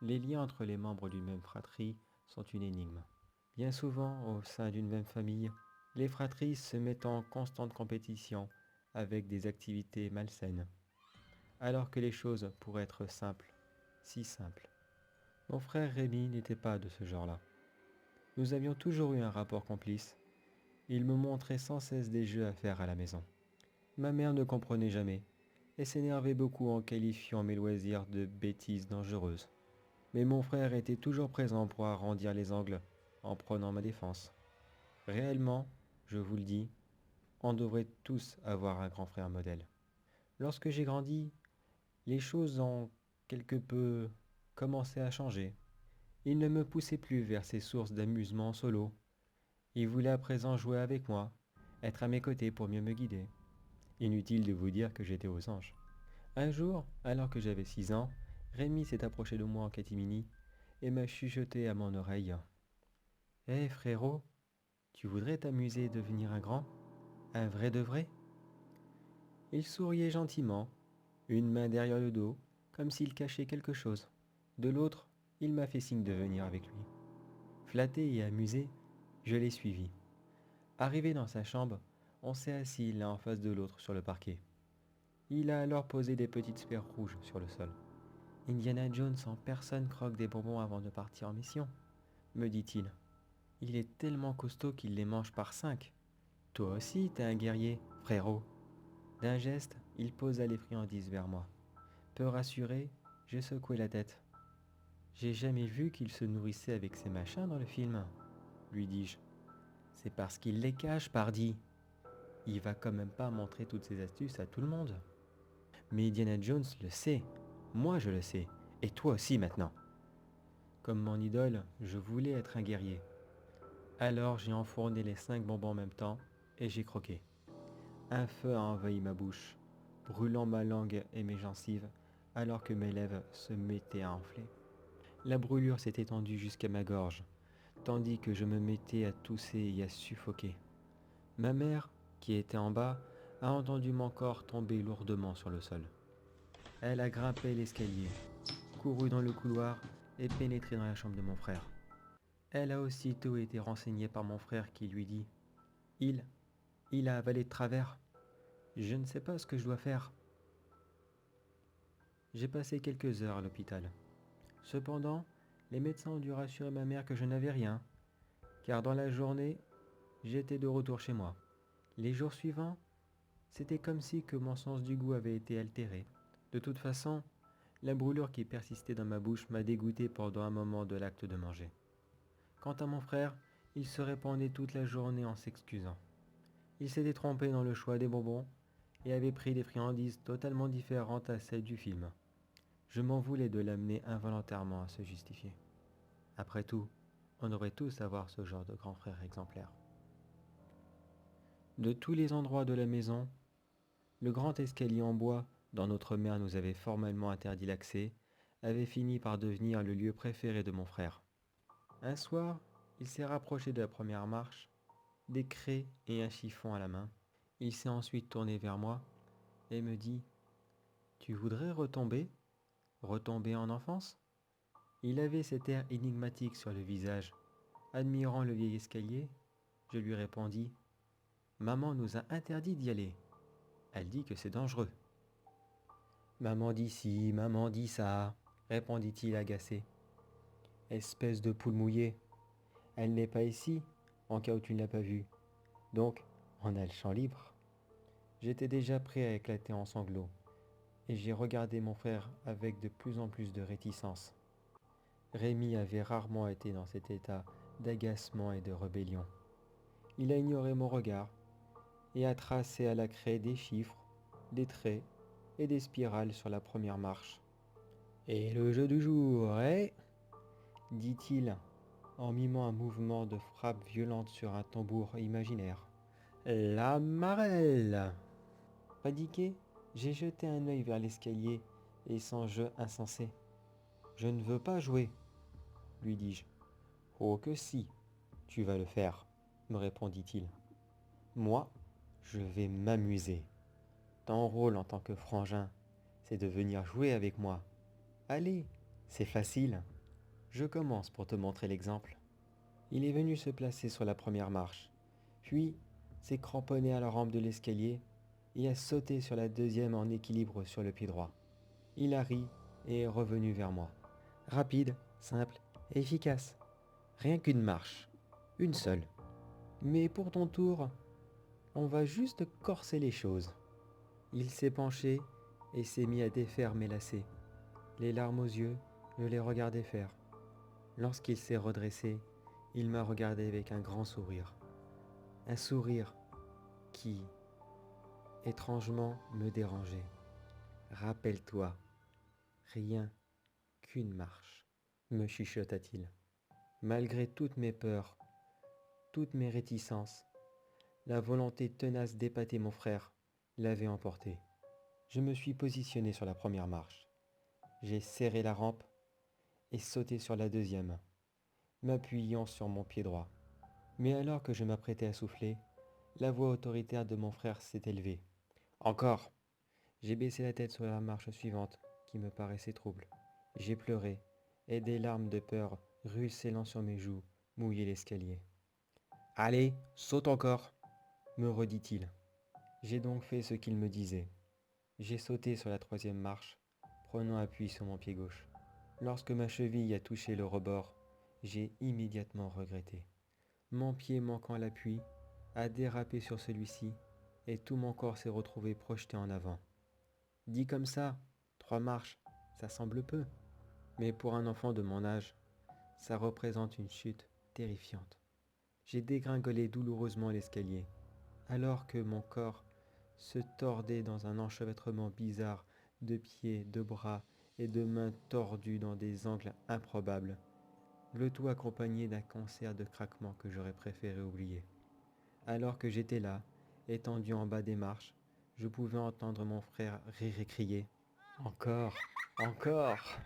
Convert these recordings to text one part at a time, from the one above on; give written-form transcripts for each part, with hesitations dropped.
Les liens entre les membres d'une même fratrie sont une énigme. Bien souvent, au sein d'une même famille, les fratries se mettent en constante compétition avec des activités malsaines, alors que les choses pourraient être simples, si simples. Mon frère Rémi n'était pas de ce genre-là. Nous avions toujours eu un rapport complice. Il me montrait sans cesse des jeux à faire à la maison. Ma mère ne comprenait jamais et s'énervait beaucoup en qualifiant mes loisirs de bêtises dangereuses. Mais mon frère était toujours présent pour arrondir les angles en prenant ma défense. Réellement, je vous le dis, on devrait tous avoir un grand frère modèle. Lorsque j'ai grandi, les choses ont quelque peu commencé à changer. Il ne me poussait plus vers ces sources d'amusement solo. Il voulait à présent jouer avec moi, être à mes côtés pour mieux me guider. Inutile de vous dire que j'étais aux anges. Un jour, alors que j'avais 6 ans, Rémi s'est approché de moi en catimini et m'a chuchoté à mon oreille. Hé frérot, tu voudrais t'amuser et devenir un grand? Un vrai de vrai? Il souriait gentiment, une main derrière le dos, comme s'il cachait quelque chose. De l'autre, il m'a fait signe de venir avec lui. Flatté et amusé, je l'ai suivi. Arrivé dans sa chambre, on s'est assis l'un en face de l'autre sur le parquet. Il a alors posé des petites sphères rouges sur le sol. Indiana Jones en personne croque des bonbons avant de partir en mission, me dit-il. Il est tellement costaud qu'il les mange par 5. Toi aussi, t'es un guerrier, frérot. D'un geste, il posa les friandises vers moi. Peu rassuré, j'ai secoué la tête. J'ai jamais vu qu'il se nourrissait avec ces machins dans le film, lui dis-je. C'est parce qu'il les cache, pardi. Il va quand même pas montrer toutes ses astuces à tout le monde. Mais Indiana Jones le sait. Moi je le sais. Et toi aussi maintenant. Comme mon idole, je voulais être un guerrier. Alors j'ai enfourné les 5 bonbons en même temps et j'ai croqué. Un feu a envahi ma bouche, brûlant ma langue et mes gencives alors que mes lèvres se mettaient à enfler. La brûlure s'est étendue jusqu'à ma gorge, tandis que je me mettais à tousser et à suffoquer. Ma mère, qui était en bas, a entendu mon corps tomber lourdement sur le sol. Elle a grimpé l'escalier, couru dans le couloir et pénétré dans la chambre de mon frère. Elle a aussitôt été renseignée par mon frère qui lui dit « Il a avalé de travers. Je ne sais pas ce que je dois faire. » J'ai passé quelques heures à l'hôpital. Cependant, les médecins ont dû rassurer ma mère que je n'avais rien, car dans la journée, j'étais de retour chez moi. Les jours suivants, c'était comme si que mon sens du goût avait été altéré. De toute façon, la brûlure qui persistait dans ma bouche m'a dégoûté pendant un moment de l'acte de manger. Quant à mon frère, il se répandait toute la journée en s'excusant. Il s'était trompé dans le choix des bonbons et avait pris des friandises totalement différentes à celles du film. Je m'en voulais de l'amener involontairement à se justifier. Après tout, on devrait tous avoir ce genre de grand frère exemplaire. De tous les endroits de la maison, le grand escalier en bois, dont notre mère nous avait formellement interdit l'accès, avait fini par devenir le lieu préféré de mon frère. Un soir, il s'est rapproché de la première marche, des craies et un chiffon à la main. Il s'est ensuite tourné vers moi et me dit « Tu voudrais retomber? Retomber en enfance ?» Il avait cet air énigmatique sur le visage. Admirant le vieil escalier, je lui répondis « Maman nous a interdit d'y aller. Elle dit que c'est dangereux. » « Maman dit ci, maman dit ça, » répondit-il agacé. « Espèce de poule mouillée. Elle n'est pas ici, en cas où tu ne l'as pas vue. Donc, on a le champ libre. » J'étais déjà prêt à éclater en sanglots, et j'ai regardé mon frère avec de plus en plus de réticence. Rémi avait rarement été dans cet état d'agacement et de rébellion. Il a ignoré mon regard et a tracé à la craie des chiffres, des traits et des spirales sur la première marche. « Et le jeu du jour est... » dit-il en mimant un mouvement de frappe violente sur un tambour imaginaire. « La marelle !» Paniqué, j'ai jeté un œil vers l'escalier et son jeu insensé. « Je ne veux pas jouer, lui dis-je. « Oh que si !» Tu vas le faire, me répondit-il. Moi, je vais m'amuser. Ton rôle en tant que frangin, c'est de venir jouer avec moi. Allez, c'est facile. Je commence pour te montrer l'exemple. Il est venu se placer sur la première marche, puis s'est cramponné à la rampe de l'escalier et a sauté sur la deuxième en équilibre sur le pied droit. Il a ri et est revenu vers moi. Rapide, simple et efficace. Rien qu'une marche. Une seule. Mais pour ton tour, on va juste corser les choses. Il s'est penché et s'est mis à défaire mes lacets. Les larmes aux yeux, je les regardais faire. Lorsqu'il s'est redressé, il m'a regardé avec un grand sourire. Un sourire qui, étrangement, me dérangeait. Rappelle-toi, rien qu'une marche, me chuchota-t-il. Malgré toutes mes peurs, toutes mes réticences, la volonté tenace d'épater mon frère l'avait emporté. Je me suis positionné sur la première marche. J'ai serré la rampe et sauté sur la deuxième, m'appuyant sur mon pied droit. Mais alors que je m'apprêtais à souffler, la voix autoritaire de mon frère s'est élevée. Encore. J'ai baissé la tête sur la marche suivante, qui me paraissait trouble. J'ai pleuré, et des larmes de peur ruisselant sur mes joues mouillaient l'escalier. Allez, saute encore, me redit-il. J'ai donc fait ce qu'il me disait. J'ai sauté sur la troisième marche, prenant appui sur mon pied gauche. Lorsque ma cheville a touché le rebord, j'ai immédiatement regretté. Mon pied manquant l'appui a dérapé sur celui-ci et tout mon corps s'est retrouvé projeté en avant. Dit comme ça, 3 marches, ça semble peu. Mais pour un enfant de mon âge, ça représente une chute terrifiante. J'ai dégringolé douloureusement l'escalier, alors que mon corps se tordait dans un enchevêtrement bizarre de pieds, de bras et de mains tordus dans des angles improbables, le tout accompagné d'un concert de craquements que j'aurais préféré oublier. Alors que j'étais là, étendu en bas des marches, je pouvais entendre mon frère rire et crier. Encore, encore.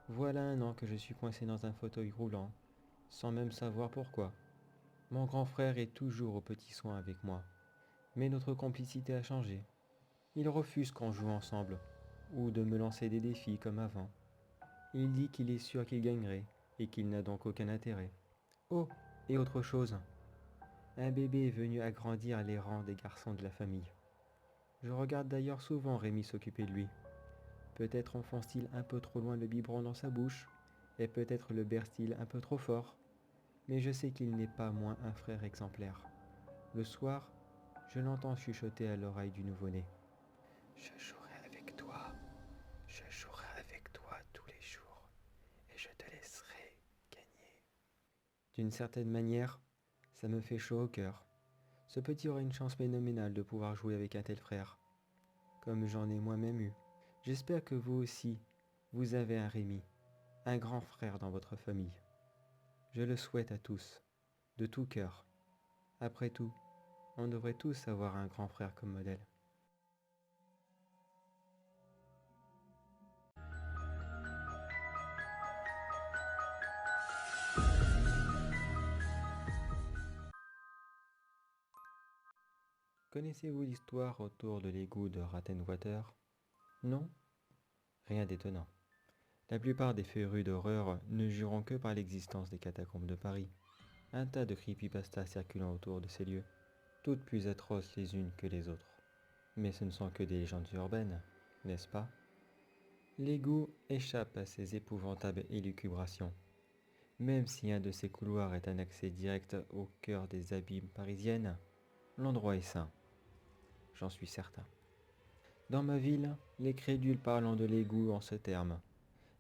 Voilà un an que je suis coincé dans un fauteuil roulant, sans même savoir pourquoi. Mon grand frère est toujours aux petits soins avec moi, mais notre complicité a changé. Il refuse qu'on joue ensemble, ou de me lancer des défis comme avant. Il dit qu'il est sûr qu'il gagnerait, et qu'il n'a donc aucun intérêt. Oh, et autre chose. Un bébé est venu agrandir les rangs des garçons de la famille. Je regarde d'ailleurs souvent Rémi s'occuper de lui. Peut-être enfonce-t-il un peu trop loin le biberon dans sa bouche, et peut-être le berce-t-il un peu trop fort, mais je sais qu'il n'est pas moins un frère exemplaire. Le soir, je l'entends chuchoter à l'oreille du nouveau-né. Je jouerai avec toi tous les jours, et je te laisserai gagner. D'une certaine manière, ça me fait chaud au cœur. Ce petit aura une chance phénoménale de pouvoir jouer avec un tel frère, comme j'en ai moi-même eu. J'espère que vous aussi, vous avez un Rémi, un grand frère dans votre famille. Je le souhaite à tous, de tout cœur. Après tout, on devrait tous avoir un grand frère comme modèle. Connaissez-vous l'histoire autour de l'égout de Rattenwater? Non? Rien d'étonnant. La plupart des férus d'horreur ne jurent que par l'existence des catacombes de Paris. Un tas de creepypastas circulant autour de ces lieux, toutes plus atroces les unes que les autres. Mais ce ne sont que des légendes urbaines, n'est-ce pas? L'égout échappe à ces épouvantables élucubrations. Même si un de ces couloirs est un accès direct au cœur des abîmes parisiennes, l'endroit est sain, j'en suis certain. Dans ma ville, les crédules parlent de l'égout en ce terme.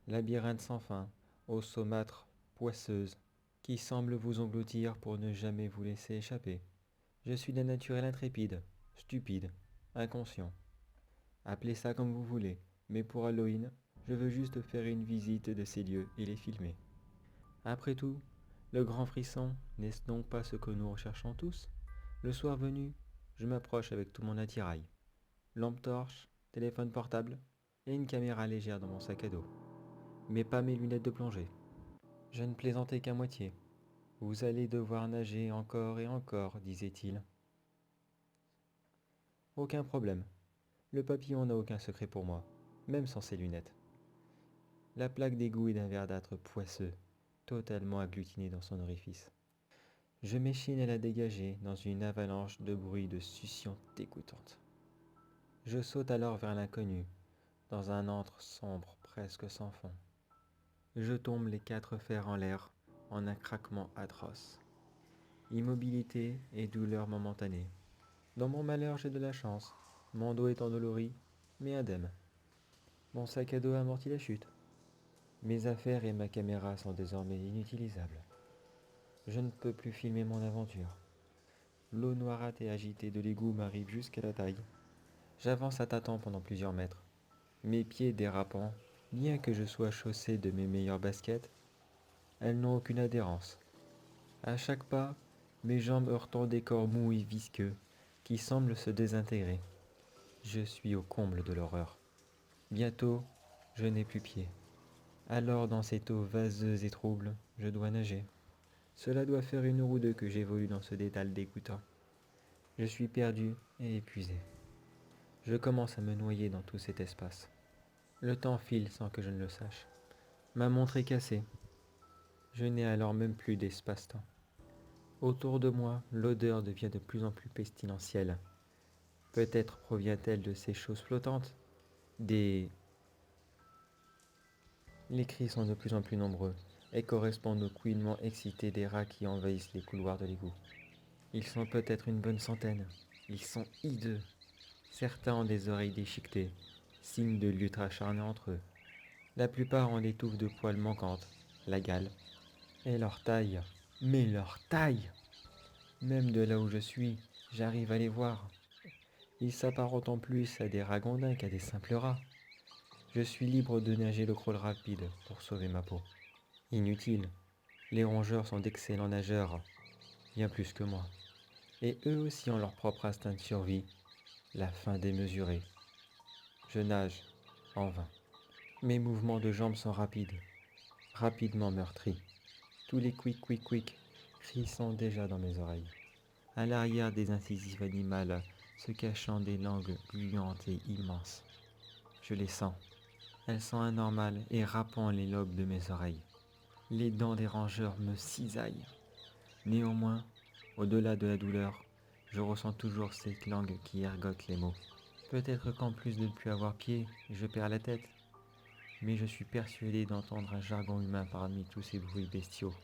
Labyrinthe sans fin, eau saumâtre, poisseuse, qui semble vous engloutir pour ne jamais vous laisser échapper. Je suis d'un naturel intrépide, stupide, inconscient. Appelez ça comme vous voulez, mais pour Halloween, je veux juste faire une visite de ces lieux et les filmer. Après tout, le grand frisson n'est-ce donc pas ce que nous recherchons tous? Le soir venu, je m'approche avec tout mon attirail. Lampe torche, téléphone portable et une caméra légère dans mon sac à dos. Mais pas mes lunettes de plongée. Je ne plaisantais qu'à moitié. Vous allez devoir nager encore et encore, disait-il. Aucun problème. Le papillon n'a aucun secret pour moi, même sans ses lunettes. La plaque d'égout est d'un verdâtre poisseux, totalement agglutiné dans son orifice. Je m'échine à la dégager dans une avalanche de bruits de succion dégoûtante. Je saute alors vers l'inconnu, dans un antre sombre presque sans fond. Je tombe les 4 fers en l'air en un craquement atroce. Immobilité et douleur momentanée. Dans mon malheur, j'ai de la chance. Mon dos est endolori, mais indemne. Mon sac à dos amortit la chute. Mes affaires et ma caméra sont désormais inutilisables. Je ne peux plus filmer mon aventure. L'eau noirâtre et agitée de l'égout m'arrive jusqu'à la taille. J'avance à tâtons pendant plusieurs mètres. Mes pieds dérapant, bien que je sois chaussé de mes meilleures baskets, elles n'ont aucune adhérence. À chaque pas, mes jambes heurtant des corps mous et visqueux qui semblent se désintégrer. Je suis au comble de l'horreur. Bientôt, je n'ai plus pied. Alors, dans cette eau vaseuse et trouble, je dois nager. Cela doit faire 1 heure ou 2 que j'évolue dans ce dédale dégoûtant. Je suis perdu et épuisé. Je commence à me noyer dans tout cet espace. Le temps file sans que je ne le sache. Ma montre est cassée. Je n'ai alors même plus d'espace-temps. Autour de moi, l'odeur devient de plus en plus pestilentielle. Peut-être provient-elle de ces choses flottantes, des... Les cris sont de plus en plus nombreux et correspondent au couinement excité des rats qui envahissent les couloirs de l'égout. Ils sont peut-être une bonne centaine. Ils sont hideux. Certains ont des oreilles déchiquetées, signe de lutte acharnée entre eux. La plupart ont des touffes de poils manquantes, la gale. Et leur taille, mais leur taille! Même de là où je suis, j'arrive à les voir. Ils s'apparentent en plus à des ragondins qu'à des simples rats. Je suis libre de nager le crawl rapide pour sauver ma peau. Inutile, les rongeurs sont d'excellents nageurs, bien plus que moi. Et eux aussi ont leur propre instinct de survie, la faim démesurée. Je nage, en vain. Mes mouvements de jambes sont rapides, rapidement meurtris. Tous les quick quick quick cris sont déjà dans mes oreilles. À l'arrière des incisives animales se cachant des langues gluantes et immenses. Je les sens. Elles sont anormales et râpant les lobes de mes oreilles. Les dents des rongeurs me cisaillent. Néanmoins, au-delà de la douleur, je ressens toujours cette langue qui ergote les mots. Peut-être qu'en plus de ne plus avoir pied, je perds la tête, mais je suis persuadé d'entendre un jargon humain parmi tous ces bruits bestiaux.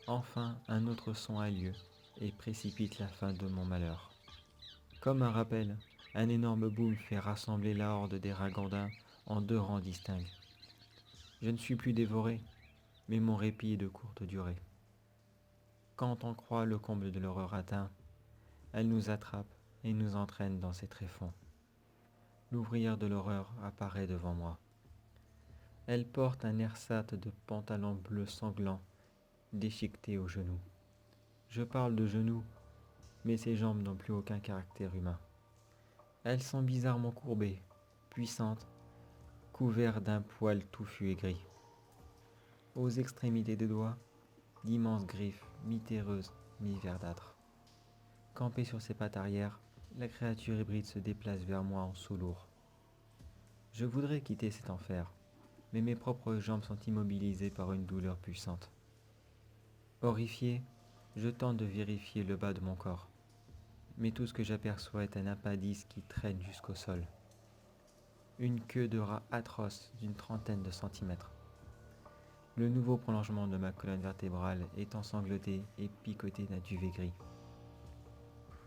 Enfin, un autre son a lieu et précipite la fin de mon malheur. Comme un rappel, un énorme boom fait rassembler la horde des ragondins en 2 rangs distincts. Je ne suis plus dévoré, mais mon répit est de courte durée. Quand on croit le comble de l'horreur atteint, elle nous attrape et nous entraîne dans ses tréfonds. L'ouvrière de l'horreur apparaît devant moi. Elle porte un ersatz de pantalon bleu sanglant, déchiqueté aux genoux. Je parle de genoux, mais ses jambes n'ont plus aucun caractère humain. Elles sont bizarrement courbées, puissantes, couvertes d'un poil touffu et gris. Aux extrémités des doigts, d'immenses griffes mi-terreuses, mi-verdâtres. Campée sur ses pattes arrière, la créature hybride se déplace vers moi en saut lourd. Je voudrais quitter cet enfer, mais mes propres jambes sont immobilisées par une douleur puissante. Horrifié, je tente de vérifier le bas de mon corps, mais tout ce que j'aperçois est un appendice qui traîne jusqu'au sol. Une queue de rat atroce d'une 30aine de centimètres. Le nouveau prolongement de ma colonne vertébrale est ensanglanté et picoté d'un duvet gris.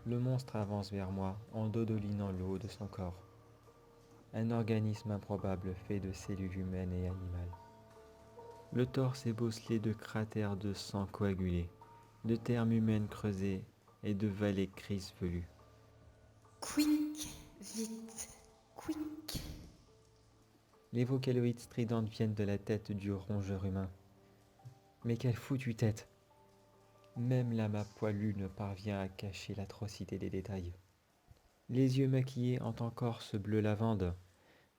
Le monstre avance vers moi en dodelinant le haut de son corps. Un organisme improbable fait de cellules humaines et animales. Le torse est bosselé de cratères de sang coagulés, de termes humaines creusées et de vallées grises velues. Quick, vite, quick. Les vocaloïdes stridentes viennent de la tête du rongeur humain. Mais quelle foutue tête! Même la main poilue ne parvient à cacher l'atrocité des détails. Les yeux maquillés ont encore ce bleu lavande,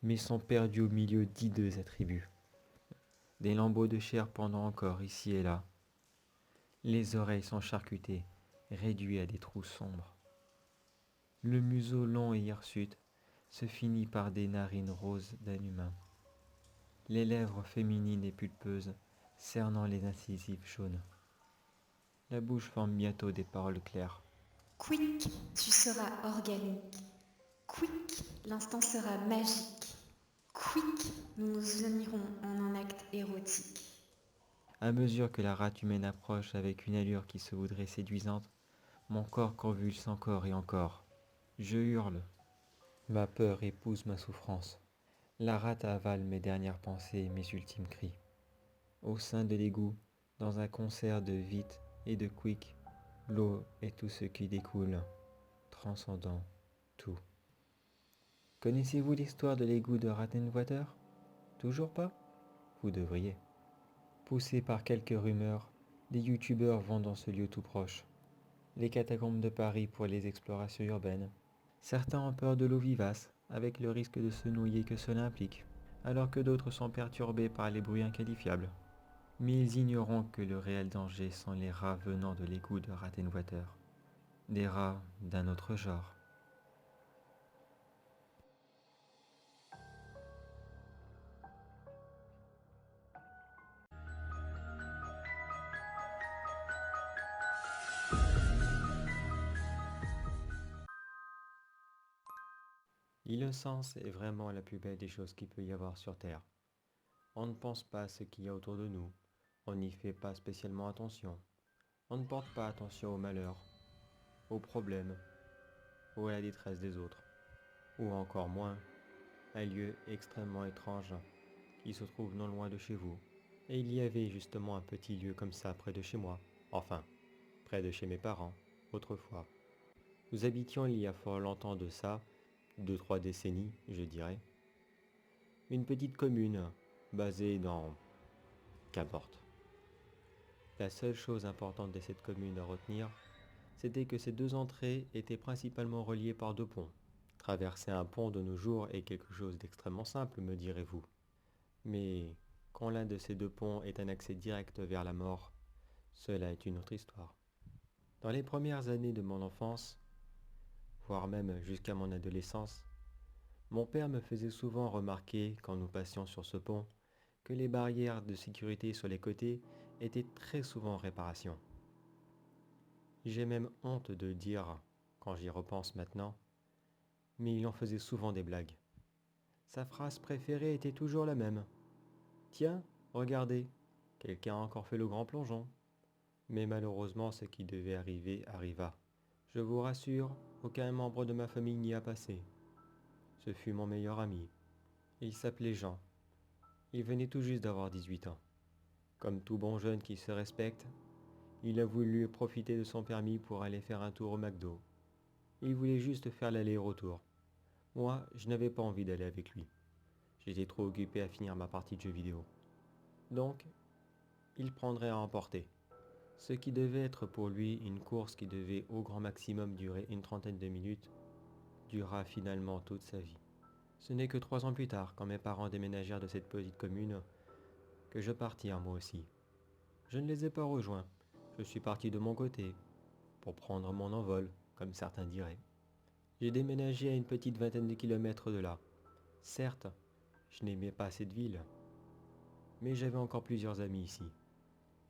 mais sont perdus au milieu d'hideux attributs. des lambeaux de chair pendant encore ici et là. Les oreilles sont charcutées, réduites à des trous sombres. Le museau long et hirsute se finit par des narines roses d'un humain. Les lèvres féminines et pulpeuses cernant les incisives jaunes. La bouche forme bientôt des paroles claires. Quick, tu seras organique. Quick, l'instant sera magique. Quick, nous nous unirons en un acte érotique. À mesure que la rate humaine approche avec une allure qui se voudrait séduisante, mon corps convulse encore et encore. Je hurle. Ma peur épouse ma souffrance. La rate avale mes dernières pensées et mes ultimes cris. Au sein de l'égout, dans un concert de vite et de quick, l'eau est tout ce qui découle, transcendant tout. Connaissez-vous l'histoire de l'égout de Rattenwater? Toujours pas? Vous devriez. Poussés par quelques rumeurs, des youtubeurs vont dans ce lieu tout proche. Les catacombes de Paris pour les explorations urbaines. Certains ont peur de l'eau vivace, avec le risque de se noyer que cela implique, alors que d'autres sont perturbés par les bruits inqualifiables. Mais ils ignoreront que le réel danger sont les rats venant de l'égout de Rattenwater. Des rats d'un autre genre. L'innocence est vraiment la plus belle des choses qu'il peut y avoir sur Terre. On ne pense pas à ce qu'il y a autour de nous. On n'y fait pas spécialement attention. On ne porte pas attention aux malheurs, aux problèmes ou à la détresse des autres. Ou encore moins, un lieu extrêmement étrange qui se trouve non loin de chez vous. Et il y avait justement un petit lieu comme ça près de chez moi. Enfin, près de chez mes parents, autrefois. Nous habitions il y a fort longtemps de ça, 2-3 décennies, je dirais. Une petite commune, basée dans... Qu'importe. La seule chose importante de cette commune à retenir, c'était que ces deux entrées étaient principalement reliées par deux ponts. Traverser un pont de nos jours est quelque chose d'extrêmement simple, me direz-vous. Mais quand l'un de ces deux ponts est un accès direct vers la mort, cela est une autre histoire. Dans les premières années de mon enfance, voire même jusqu'à mon adolescence, mon père me faisait souvent remarquer, quand nous passions sur ce pont, que les barrières de sécurité sur les côtés étaient très souvent en réparation. J'ai même honte de dire, quand j'y repense maintenant, mais il en faisait souvent des blagues. Sa phrase préférée était toujours la même. Tiens, regardez, quelqu'un a encore fait le grand plongeon. Mais malheureusement, ce qui devait arriver arriva. Je vous rassure, aucun membre de ma famille n'y a passé. Ce fut mon meilleur ami. Il s'appelait Jean. Il venait tout juste d'avoir 18 ans. Comme tout bon jeune qui se respecte, il a voulu profiter de son permis pour aller faire un tour au McDo. Il voulait juste faire l'aller-retour. Moi, je n'avais pas envie d'aller avec lui. J'étais trop occupé à finir ma partie de jeux vidéo. Donc, il prendrait à emporter. Ce qui devait être pour lui une course qui devait au grand maximum durer une trentaine de minutes, dura finalement toute sa vie. Ce n'est que 3 ans plus tard, quand mes parents déménagèrent de cette petite commune, que je partis moi aussi. Je ne les ai pas rejoints, je suis parti de mon côté, pour prendre mon envol, comme certains diraient. J'ai déménagé à une petite vingtaine de kilomètres de là. Certes, je n'aimais pas cette ville, mais j'avais encore plusieurs amis ici.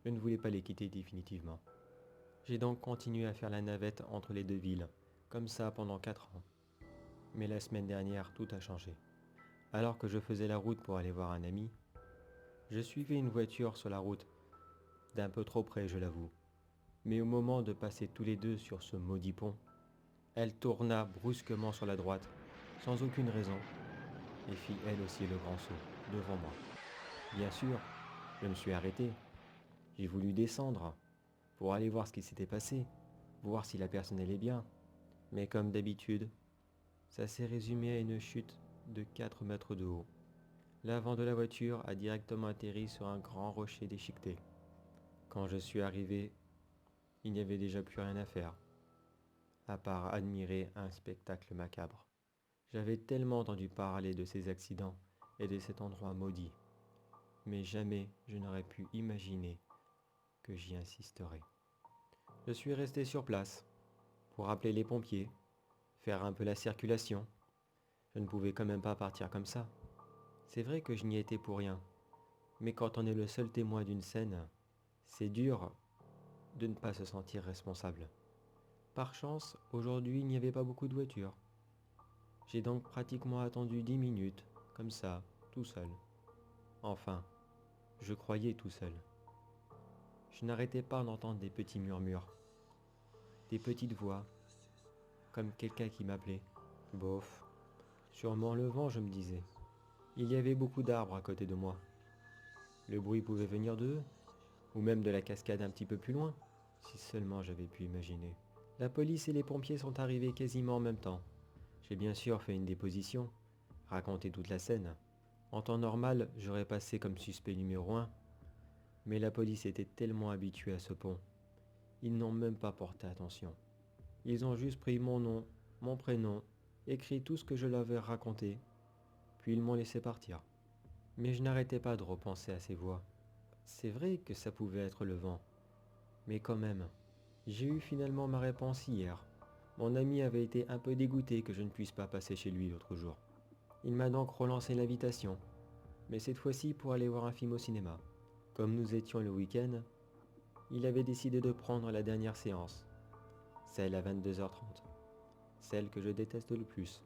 Je ne voulais pas les quitter définitivement. J'ai donc continué à faire la navette entre les deux villes, comme ça pendant 4 ans. Mais la semaine dernière, tout a changé. Alors que je faisais la route pour aller voir un ami, je suivais une voiture sur la route, d'un peu trop près, je l'avoue. Mais au moment de passer tous les deux sur ce maudit pont, elle tourna brusquement sur la droite, sans aucune raison, et fit elle aussi le grand saut, devant moi. Bien sûr, je me suis arrêté. J'ai voulu descendre, pour aller voir ce qui s'était passé, voir si la personne allait bien. Mais comme d'habitude, ça s'est résumé à une chute de 4 mètres de haut. L'avant de la voiture a directement atterri sur un grand rocher déchiqueté. Quand je suis arrivé, il n'y avait déjà plus rien à faire, à part admirer un spectacle macabre. J'avais tellement entendu parler de ces accidents et de cet endroit maudit. mais jamais je n'aurais pu imaginer que j'y insisterais. Je suis resté sur place pour appeler les pompiers, faire un peu la circulation. Je ne pouvais quand même pas partir comme ça. C'est vrai que je n'y étais pour rien, mais quand on est le seul témoin d'une scène, c'est dur de ne pas se sentir responsable. Par chance, aujourd'hui, il n'y avait pas beaucoup de voitures. J'ai donc pratiquement attendu 10 minutes, comme ça, tout seul. Enfin, je croyais tout seul. Je n'arrêtais pas d'entendre des petits murmures, des petites voix, comme quelqu'un qui m'appelait. Bof, sûrement le vent, je me disais. Il y avait beaucoup d'arbres à côté de moi. Le bruit pouvait venir d'eux, ou même de la cascade un petit peu plus loin, si seulement j'avais pu imaginer. La police et les pompiers sont arrivés quasiment en même temps. J'ai bien sûr fait une déposition, raconté toute la scène. En temps normal, j'aurais passé comme suspect numéro 1, mais la police était tellement habituée à ce pont. Ils n'ont même pas porté attention. Ils ont juste pris mon nom, mon prénom, écrit tout ce que je leur avais raconté, puis ils m'ont laissé partir. Mais je n'arrêtais pas de repenser à ces voix. C'est vrai que ça pouvait être le vent, mais quand même, j'ai eu finalement ma réponse hier. Mon ami avait été un peu dégoûté que je ne puisse pas passer chez lui l'autre jour. Il m'a donc relancé l'invitation, mais cette fois-ci pour aller voir un film au cinéma. Comme nous étions le week-end, il avait décidé de prendre la dernière séance, celle à 22h30, celle que je déteste le plus.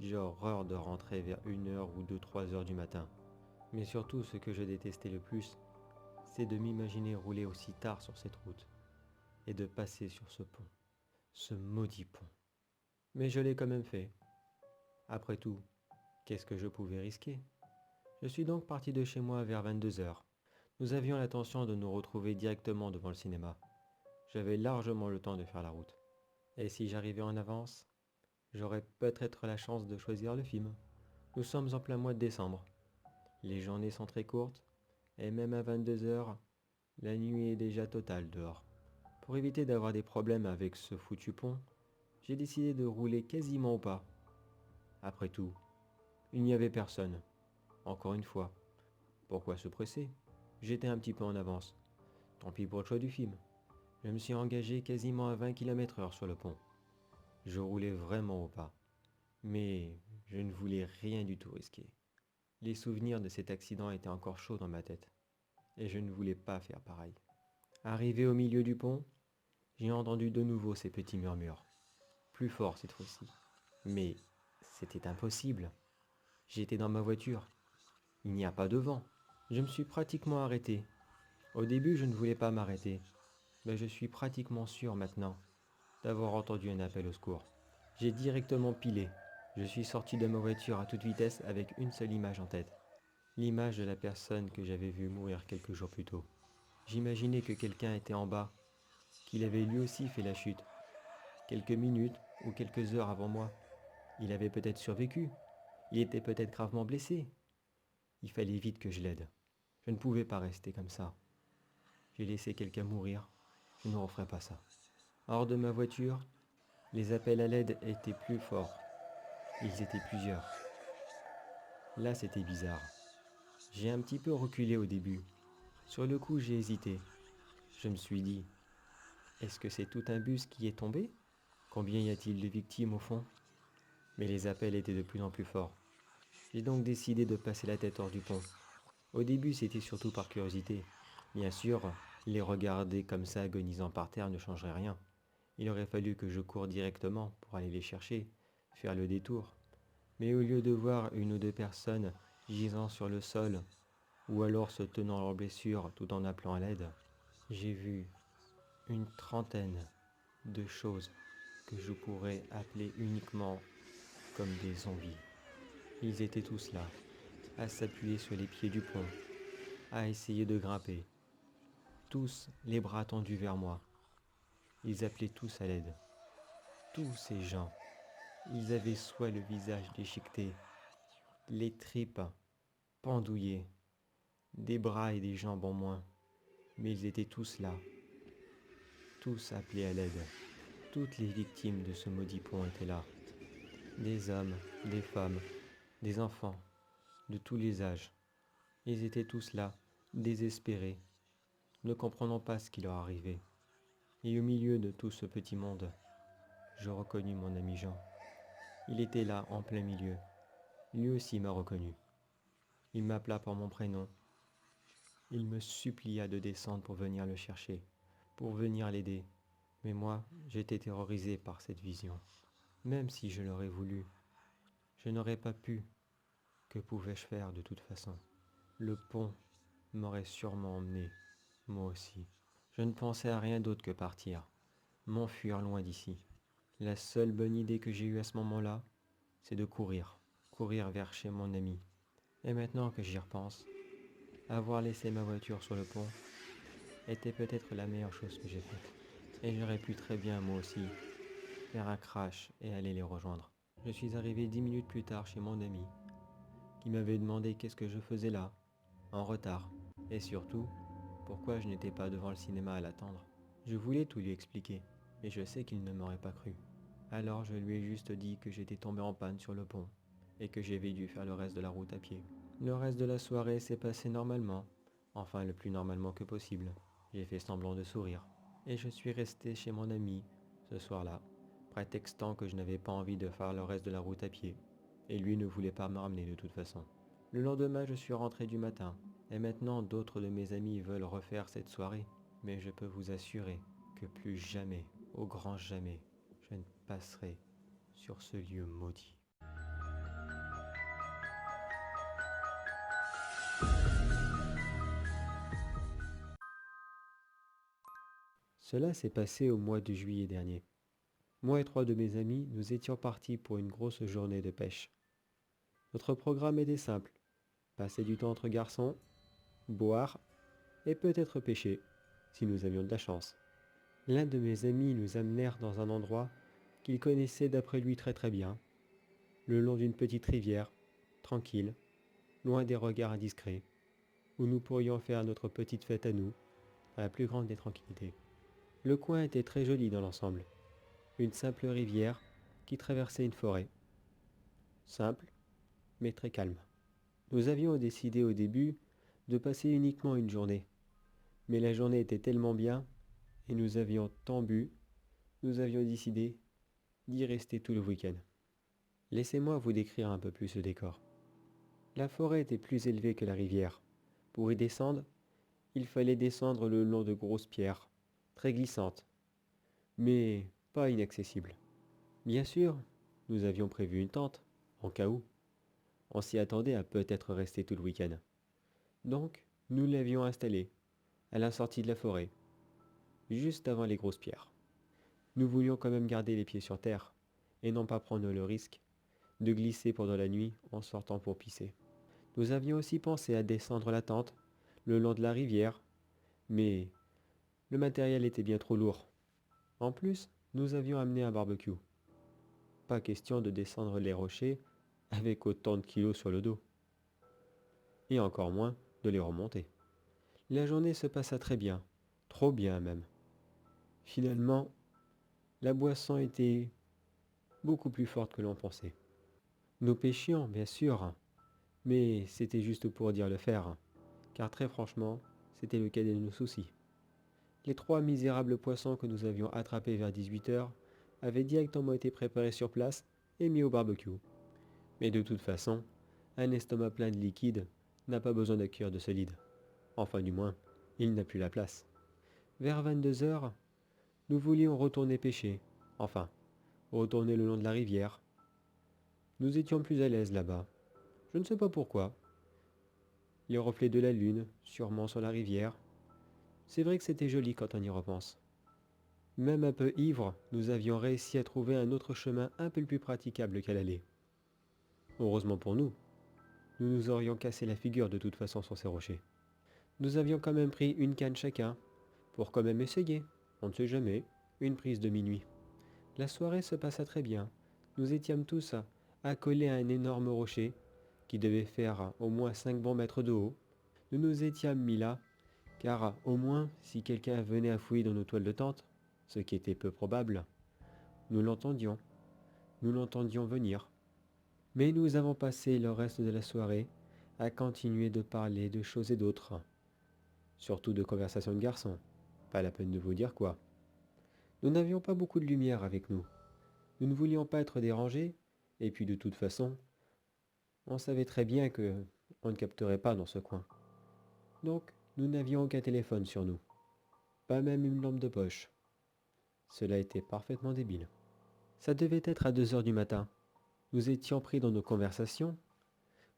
J'ai horreur de rentrer vers 1h ou 2-3h du matin. Mais surtout, ce que je détestais le plus, c'est de m'imaginer rouler aussi tard sur cette route et de passer sur ce pont, ce maudit pont. Mais je l'ai quand même fait. Après tout, qu'est-ce que je pouvais risquer? Je suis donc parti de chez moi vers 22h. Nous avions l'intention de nous retrouver directement devant le cinéma. J'avais largement le temps de faire la route. Et si j'arrivais en avance, j'aurais peut-être la chance de choisir le film. Nous sommes en plein mois de décembre. Les journées sont très courtes, et même à 22h, la nuit est déjà totale dehors. Pour éviter d'avoir des problèmes avec ce foutu pont, j'ai décidé de rouler quasiment au pas. Après tout, il n'y avait personne. Encore une fois, pourquoi se presser? J'étais un petit peu en avance. Tant pis pour le choix du film. Je me suis engagé quasiment à 20 km/h sur le pont. Je roulais vraiment au pas. Mais je ne voulais rien du tout risquer. Les souvenirs de cet accident étaient encore chauds dans ma tête. Et je ne voulais pas faire pareil. Arrivé au milieu du pont, j'ai entendu de nouveau ces petits murmures. Plus fort cette fois-ci. Mais c'était impossible. J'étais dans ma voiture. Il n'y a pas de vent. Je me suis pratiquement arrêté. Au début, je ne voulais pas m'arrêter. Mais je suis pratiquement sûr maintenant d'avoir entendu un appel au secours. J'ai directement pilé. Je suis sorti de ma voiture à toute vitesse avec une seule image en tête. L'image de la personne que j'avais vue mourir quelques jours plus tôt. J'imaginais que quelqu'un était en bas, qu'il avait lui aussi fait la chute. Quelques minutes ou quelques heures avant moi. Il avait peut-être survécu. Il était peut-être gravement blessé. Il fallait vite que je l'aide. Je ne pouvais pas rester comme ça. J'ai laissé quelqu'un mourir. Je ne referai pas ça. Hors de ma voiture, les appels à l'aide étaient plus forts. Ils étaient plusieurs. Là, c'était bizarre. J'ai un petit peu reculé au début. Sur le coup, j'ai hésité. Je me suis dit, est-ce que c'est tout un bus qui est tombé? Combien y a-t-il de victimes au fond? Mais les appels étaient de plus en plus forts. J'ai donc décidé de passer la tête hors du pont. Au début, c'était surtout par curiosité. Bien sûr, les regarder comme ça agonisant par terre ne changerait rien. Il aurait fallu que je cours directement pour aller les chercher, faire le détour. Mais au lieu de voir une ou deux personnes gisant sur le sol, ou alors se tenant leurs blessures tout en appelant à l'aide, j'ai vu une trentaine de choses que je pourrais appeler uniquement comme des zombies. Ils étaient tous là, à s'appuyer sur les pieds du pont, à essayer de grimper, tous les bras tendus vers moi. Ils appelaient tous à l'aide. Tous ces gens, ils avaient soit le visage déchiqueté, les tripes pendouillées, des bras et des jambes en moins, mais ils étaient tous là, tous appelés à l'aide. Toutes les victimes de ce maudit pont étaient là. Des hommes, des femmes, des enfants, de tous les âges. Ils étaient tous là, désespérés, ne comprenant pas ce qui leur arrivait. Et au milieu de tout ce petit monde, je reconnus mon ami Jean. Il était là, en plein milieu. Lui aussi m'a reconnu. Il m'appela par mon prénom. Il me supplia de descendre pour venir le chercher, pour venir l'aider. Mais moi, j'étais terrorisé par cette vision. Même si je l'aurais voulu, je n'aurais pas pu. Que pouvais-je faire de toute façon? Le pont m'aurait sûrement emmené, moi aussi. Je ne pensais à rien d'autre que partir, m'enfuir loin d'ici. La seule bonne idée que j'ai eue à ce moment-là, c'est de courir vers chez mon ami. Et maintenant que j'y repense, avoir laissé ma voiture sur le pont était peut-être la meilleure chose que j'ai faite. Et j'aurais pu très bien, moi aussi, faire un crash et aller les rejoindre. Je suis arrivé 10 minutes plus tard chez mon ami, qui m'avait demandé qu'est-ce que je faisais là, en retard, et surtout, pourquoi je n'étais pas devant le cinéma à l'attendre. Je voulais tout lui expliquer, mais je sais qu'il ne m'aurait pas cru. Alors je lui ai juste dit que j'étais tombé en panne sur le pont, et que j'avais dû faire le reste de la route à pied. Le reste de la soirée s'est passé normalement, enfin le plus normalement que possible. J'ai fait semblant de sourire, et je suis resté chez mon ami ce soir-là, prétextant que je n'avais pas envie de faire le reste de la route à pied, et lui ne voulait pas me ramener de toute façon. Le lendemain, je suis rentré du matin, et maintenant d'autres de mes amis veulent refaire cette soirée, mais je peux vous assurer que plus jamais, au grand jamais, je ne passerai sur ce lieu maudit. Cela s'est passé au mois de juillet dernier. Moi et 3 de mes amis, nous étions partis pour une grosse journée de pêche. Notre programme était simple, passer du temps entre garçons, boire et peut-être pêcher, si nous avions de la chance. L'un de mes amis nous amenèrent dans un endroit qu'il connaissait d'après lui très très bien, le long d'une petite rivière, tranquille, loin des regards indiscrets, où nous pourrions faire notre petite fête à nous, à la plus grande des tranquillités. Le coin était très joli dans l'ensemble, une simple rivière qui traversait une forêt. Simple, mais très calme. Nous avions décidé au début de passer uniquement une journée, mais la journée était tellement bien, et nous avions tant bu, nous avions décidé d'y rester tout le week-end. Laissez-moi vous décrire un peu plus ce décor. La forêt était plus élevée que la rivière. Pour y descendre, il fallait descendre le long de grosses pierres, très glissantes, mais pas inaccessibles. Bien sûr, nous avions prévu une tente, en cas où. On s'y attendait à peut-être rester tout le week-end. Donc, nous l'avions installée, à la sortie de la forêt, juste avant les grosses pierres. Nous voulions quand même garder les pieds sur terre, et non pas prendre le risque de glisser pendant la nuit en sortant pour pisser. Nous avions aussi pensé à descendre la tente le long de la rivière, mais le matériel était bien trop lourd. En plus, nous avions amené un barbecue. Pas question de descendre les rochers avec autant de kilos sur le dos. Et encore moins de les remonter. La journée se passa très bien, trop bien même. Finalement, la boisson était beaucoup plus forte que l'on pensait. Nous pêchions, bien sûr, mais c'était juste pour dire le faire, car très franchement, c'était le cadet de nos soucis. Les 3 misérables poissons que nous avions attrapés vers 18 heures avaient directement été préparés sur place et mis au barbecue. Mais de toute façon, un estomac plein de liquide n'a pas besoin d'accueillir de solide. Enfin du moins, il n'a plus la place. Vers 22 heures, nous voulions retourner pêcher. Enfin, retourner le long de la rivière. Nous étions plus à l'aise là-bas. Je ne sais pas pourquoi. Les reflets de la lune, sûrement sur la rivière. C'est vrai que c'était joli quand on y repense. Même un peu ivre, nous avions réussi à trouver un autre chemin un peu plus praticable qu'à l'aller. Heureusement pour nous, nous nous aurions cassé la figure de toute façon sur ces rochers. Nous avions quand même pris une canne chacun, pour quand même essayer, on ne sait jamais, une prise de minuit. La soirée se passa très bien. Nous étions tous accolés à un énorme rocher, qui devait faire au moins 5 bons mètres de haut. Nous nous étions mis là, car au moins, si quelqu'un venait à fouiller dans nos toiles de tente, ce qui était peu probable, nous l'entendions venir. Mais nous avons passé le reste de la soirée à continuer de parler de choses et d'autres, surtout de conversations de garçons. Pas la peine de vous dire quoi. Nous n'avions pas beaucoup de lumière avec nous. Nous ne voulions pas être dérangés, et puis de toute façon, on savait très bien que on ne capterait pas dans ce coin. Donc, nous n'avions aucun téléphone sur nous, pas même une lampe de poche. Cela était parfaitement débile. Ça devait être à 2 heures du matin. Nous étions pris dans nos conversations,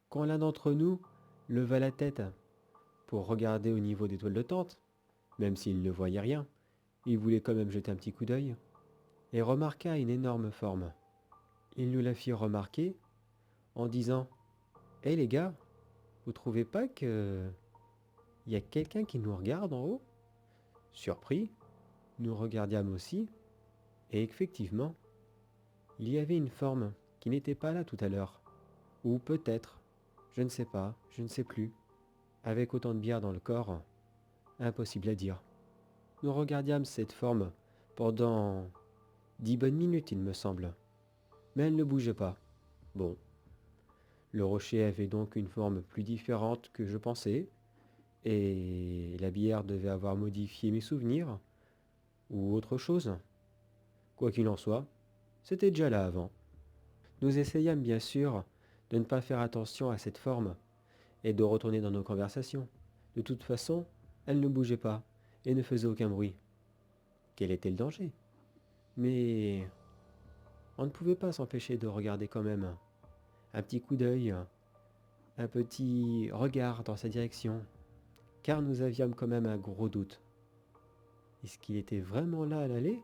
quand l'un d'entre nous leva la tête pour regarder au niveau des toiles de tente, même s'il ne voyait rien, il voulait quand même jeter un petit coup d'œil, et remarqua une énorme forme. Il nous la fit remarquer en disant « Hé les gars, vous trouvez pas que y a quelqu'un qui nous regarde en haut ?» Surpris, nous regardâmes aussi, et effectivement, il y avait une forme qui n'était pas là tout à l'heure. Ou peut-être, je ne sais pas, je ne sais plus. Avec autant de bière dans le corps, impossible à dire. Nous regardâmes cette forme pendant 10 bonnes minutes, il me semble. Mais elle ne bougeait pas. Bon. Le rocher avait donc une forme plus différente que je pensais, et la bière devait avoir modifié mes souvenirs, ou autre chose. Quoi qu'il en soit, c'était déjà là avant. Nous essayâmes bien sûr de ne pas faire attention à cette forme et de retourner dans nos conversations. De toute façon, elle ne bougeait pas et ne faisait aucun bruit. Quel était le danger? Mais on ne pouvait pas s'empêcher de regarder quand même. Un petit coup d'œil, un petit regard dans sa direction, car nous avions quand même un gros doute. Est-ce qu'il était vraiment là à l'aller?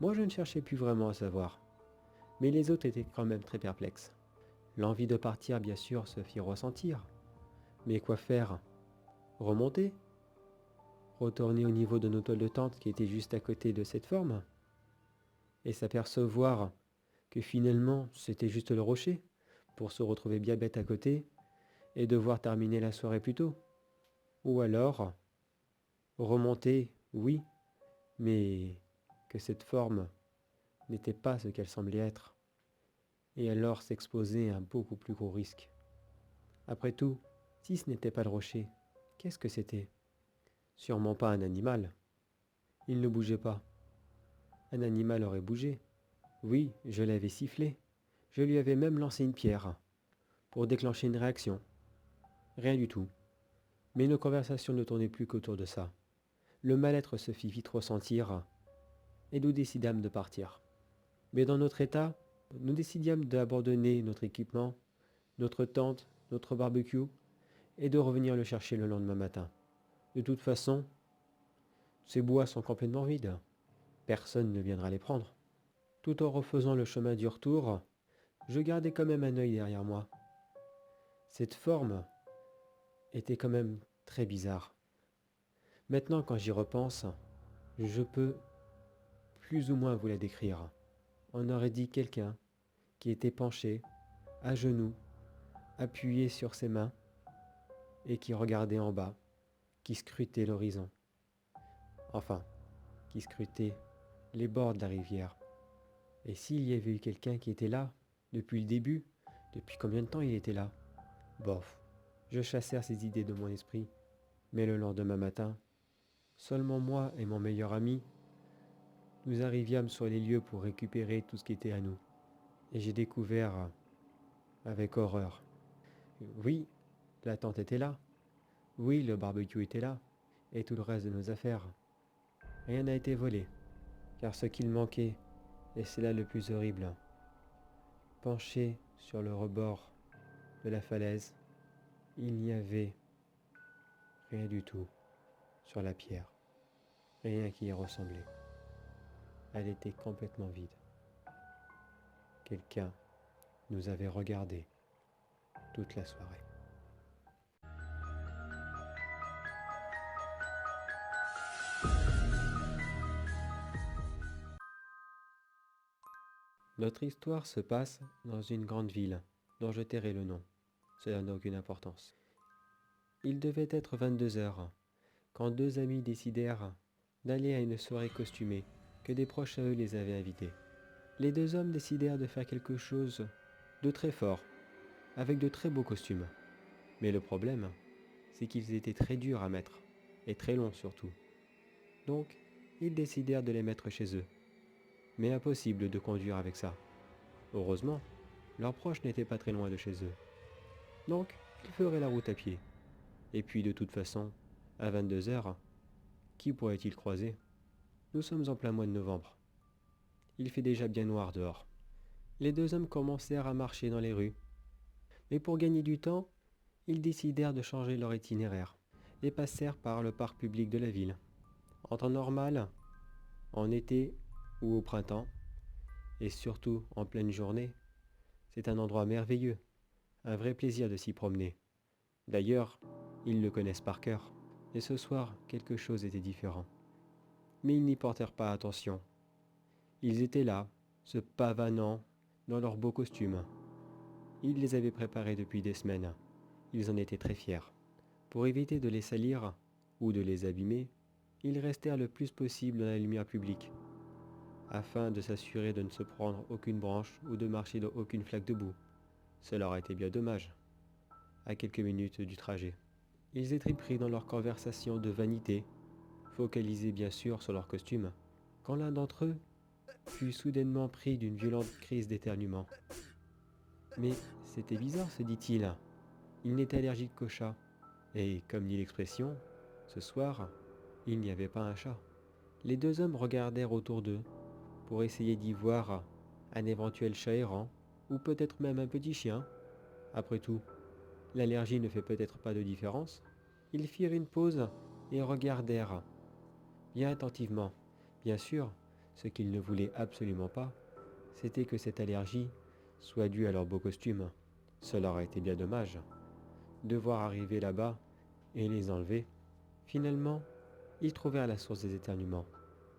Moi je ne cherchais plus vraiment à savoir, mais les autres étaient quand même très perplexes. L'envie de partir bien sûr se fit ressentir. Mais quoi faire? Remonter? Retourner au niveau de nos toiles de tente qui étaient juste à côté de cette forme? Et s'apercevoir que finalement c'était juste le rocher, pour se retrouver bien bête à côté et devoir terminer la soirée plus tôt? Ou alors, remonter, oui, mais que cette forme n'était pas ce qu'elle semblait être, et alors s'exposer à un beaucoup plus gros risque. Après tout, si ce n'était pas le rocher, qu'est-ce que c'était? Sûrement pas un animal. Il ne bougeait pas. Un animal aurait bougé. Oui, je l'avais sifflé. Je lui avais même lancé une pierre, pour déclencher une réaction. Rien du tout. Mais nos conversations ne tournaient plus qu'autour de ça. Le mal-être se fit vite ressentir, et nous décidâmes de partir. Mais dans notre état, nous décidâmes d'abandonner notre équipement, notre tente, notre barbecue, et de revenir le chercher le lendemain matin. De toute façon, ces bois sont complètement vides. Personne ne viendra les prendre. Tout en refaisant le chemin du retour, je gardais quand même un œil derrière moi. Cette forme était quand même très bizarre. Maintenant, quand j'y repense, je peux plus ou moins vous la décrire. On aurait dit quelqu'un qui était penché, à genoux, appuyé sur ses mains, et qui regardait en bas, qui scrutait l'horizon. Enfin, qui scrutait les bords de la rivière. Et s'il y avait eu quelqu'un qui était là, depuis le début, depuis combien de temps il était là? Bof, je chassais ces idées de mon esprit. Mais le lendemain matin, seulement moi et mon meilleur ami, nous arriviâmes sur les lieux pour récupérer tout ce qui était à nous. Et j'ai découvert, avec horreur, oui, la tente était là, oui, le barbecue était là, et tout le reste de nos affaires. Rien n'a été volé, car ce qu'il manquait, et c'est là le plus horrible, penché sur le rebord de la falaise, il n'y avait rien du tout sur la pierre, rien qui y ressemblait. Elle était complètement vide. Quelqu'un nous avait regardés toute la soirée. Notre histoire se passe dans une grande ville, dont je tairai le nom. Cela n'a aucune importance. Il devait être 22 heures, quand deux amis décidèrent d'aller à une soirée costumée que des proches à eux les avaient invités. Les deux hommes décidèrent de faire quelque chose de très fort, avec de très beaux costumes. Mais le problème, c'est qu'ils étaient très durs à mettre, et très longs surtout. Donc, ils décidèrent de les mettre chez eux. Mais impossible de conduire avec ça. Heureusement, leurs proches n'étaient pas très loin de chez eux. Donc, ils feraient la route à pied. Et puis de toute façon, à 22 heures, qui pourrait-il croiser? Nous sommes en plein mois de novembre. Il fait déjà bien noir dehors. Les deux hommes commencèrent à marcher dans les rues. Mais pour gagner du temps, ils décidèrent de changer leur itinéraire et passèrent par le parc public de la ville. En temps normal, en été ou au printemps, et surtout en pleine journée, c'est un endroit merveilleux, un vrai plaisir de s'y promener. D'ailleurs, ils le connaissent par cœur, et ce soir, quelque chose était différent. Mais ils n'y portèrent pas attention. Ils étaient là, se pavanant dans leurs beaux costumes. Ils les avaient préparés depuis des semaines. Ils en étaient très fiers. Pour éviter de les salir ou de les abîmer, ils restèrent le plus possible dans la lumière publique, afin de s'assurer de ne se prendre aucune branche ou de marcher dans aucune flaque de boue. Cela aurait été bien dommage, à quelques minutes du trajet. Ils étaient pris dans leur conversation de vanité, focalisés bien sûr sur leur costume, quand l'un d'entre eux fut soudainement pris d'une violente crise d'éternuement. Mais c'était bizarre, se dit-il. Il n'était allergique qu'aux chats. Et, comme dit l'expression, ce soir, il n'y avait pas un chat. Les deux hommes regardèrent autour d'eux pour essayer d'y voir un éventuel chat errant, ou peut-être même un petit chien. Après tout, l'allergie ne fait peut-être pas de différence. Ils firent une pause et regardèrent, bien attentivement. Bien sûr, ce qu'ils ne voulaient absolument pas, c'était que cette allergie soit due à leur beau costume. Cela aurait été bien dommage. Devoir arriver là-bas et les enlever. Finalement, ils trouvèrent la source des éternuements.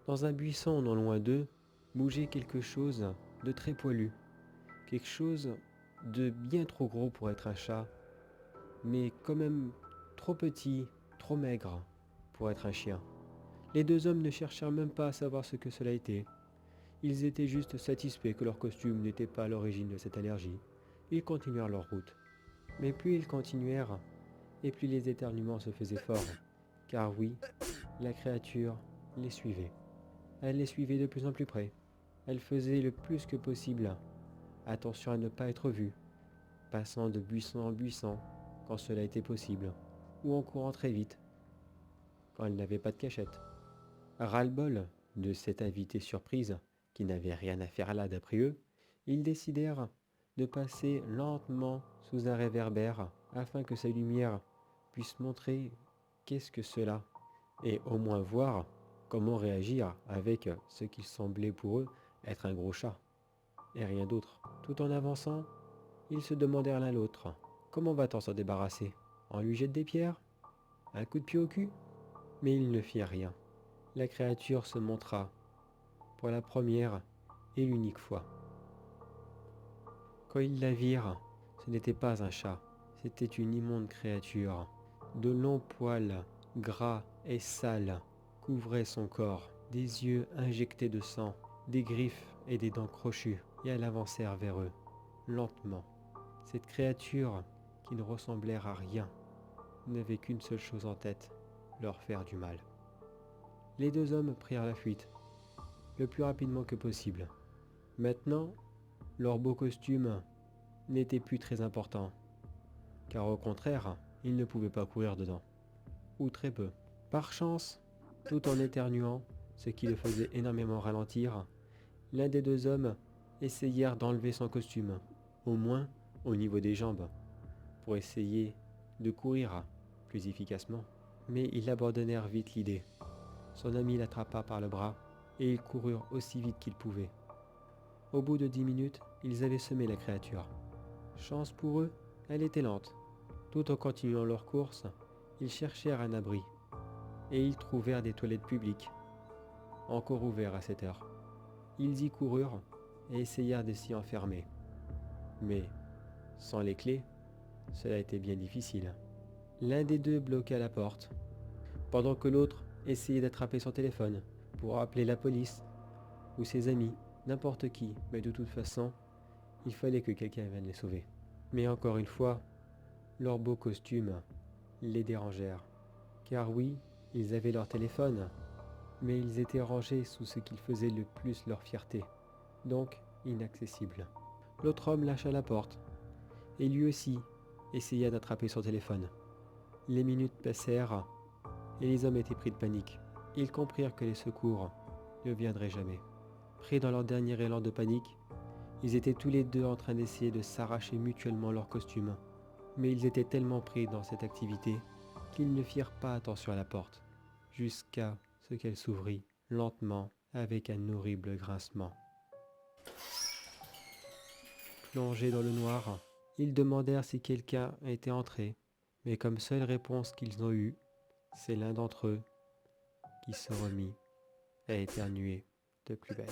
Dans un buisson non loin d'eux, bougeait quelque chose de très poilu. Quelque chose de bien trop gros pour être un chat, mais quand même trop petit, trop maigre pour être un chien. Les deux hommes ne cherchèrent même pas à savoir ce que cela était. Ils étaient juste satisfaits que leur costume n'était pas à l'origine de cette allergie. Ils continuèrent leur route. Mais plus ils continuèrent, et plus les éternuements se faisaient forts. Car oui, la créature les suivait. Elle les suivait de plus en plus près. Elle faisait le plus que possible. Attention à ne pas être vue, passant de buisson en buisson quand cela était possible, ou en courant très vite quand elle n'avait pas de cachette. Ras-le-bol de cette invitée surprise, qui n'avait rien à faire là d'après eux, ils décidèrent de passer lentement sous un réverbère afin que sa lumière puisse montrer qu'est-ce que cela, et au moins voir comment réagir avec ce qui semblait pour eux être un gros chat, et rien d'autre. Tout en avançant, ils se demandèrent l'un l'autre, comment va-t-on s'en débarrasser? On lui jette des pierres? Un coup de pied au cul? Mais ils ne firent rien. La créature se montra, pour la première et l'unique fois. Quand ils la virent, ce n'était pas un chat, c'était une immonde créature. De longs poils, gras et sales, couvraient son corps, des yeux injectés de sang, des griffes et des dents crochues, et elle avancèrent vers eux, lentement. Cette créature, qui ne ressemblait à rien, n'avait qu'une seule chose en tête, leur faire du mal. Les deux hommes prirent la fuite, le plus rapidement que possible. Maintenant, leur beau costume n'était plus très important, car au contraire, ils ne pouvaient pas courir dedans, ou très peu. Par chance, tout en éternuant, ce qui le faisait énormément ralentir, l'un des deux hommes essayèrent d'enlever son costume, au moins au niveau des jambes, pour essayer de courir plus efficacement. Mais ils abandonnèrent vite l'idée. Son ami l'attrapa par le bras et ils coururent aussi vite qu'ils pouvaient. Au bout de 10 minutes, ils avaient semé la créature. Chance pour eux, elle était lente. Tout en continuant leur course, ils cherchèrent un abri et ils trouvèrent des toilettes publiques, encore ouvertes à cette heure. Ils y coururent et essayèrent de s'y enfermer. Mais, sans les clés, cela était bien difficile. L'un des deux bloqua la porte, pendant que l'autre essayait d'attraper son téléphone pour appeler la police ou ses amis, n'importe qui, mais de toute façon, il fallait que quelqu'un vienne les sauver. Mais encore une fois, Leurs beaux costumes les dérangèrent. Car oui, ils avaient leur téléphone, mais ils étaient rangés sous ce qui faisait le plus leur fierté, donc inaccessibles. L'autre homme lâcha la porte, et lui aussi essaya d'attraper son téléphone. Les minutes passèrent, et les hommes étaient pris de panique. Ils comprirent que les secours ne viendraient jamais. Pris dans leur dernier élan de panique, ils étaient tous les deux en train d'essayer de s'arracher mutuellement leurs costumes. Mais ils étaient tellement pris dans cette activité qu'ils ne firent pas attention à la porte, jusqu'à ce qu'elle s'ouvrit lentement avec un horrible grincement. Plongés dans le noir, ils demandèrent si quelqu'un était entré, mais comme seule réponse qu'ils ont eue, c'est l'un d'entre eux qui se remit à éternuer de plus belle.